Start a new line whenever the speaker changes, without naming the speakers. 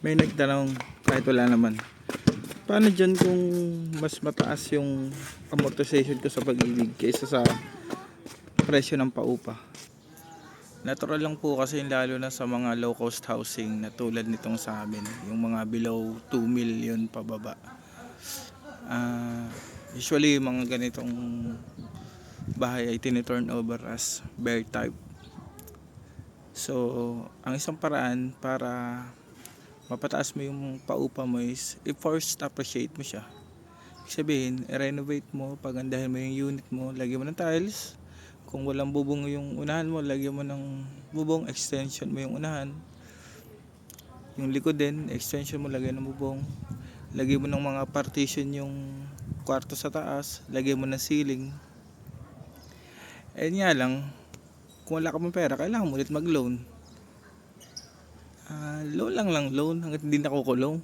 May nagtanong kahit wala naman. Paano dyan kung mas mataas yung amortization ko sa pag-ibig kaysa sa presyo ng paupa? Natural lang po kasi lalo na sa mga low cost housing na tulad nitong sa amin, yung mga below 2 million pababa. Usually mga ganitong bahay ay tiniturn over as bear type. So, ang isang paraan para mapataas mo yung paupa mo is i-forced appreciate mo siya. Ibig sabihin, i-renovate mo, pagandahin mo yung unit mo, lagyan mo ng tiles. Kung walang bubong yung unahan mo, lagyan mo ng bubong, extension mo yung unahan. Yung likod din, extension mo, lagyan ng bubong. Lagyan mo ng mga partition yung kwarto sa taas, lagyan mo ng ceiling. Eh nga lang, kung wala ka pang pera, kailangan mo ulit mag-loan. Loan lang loan hanggat hindi nakukulong.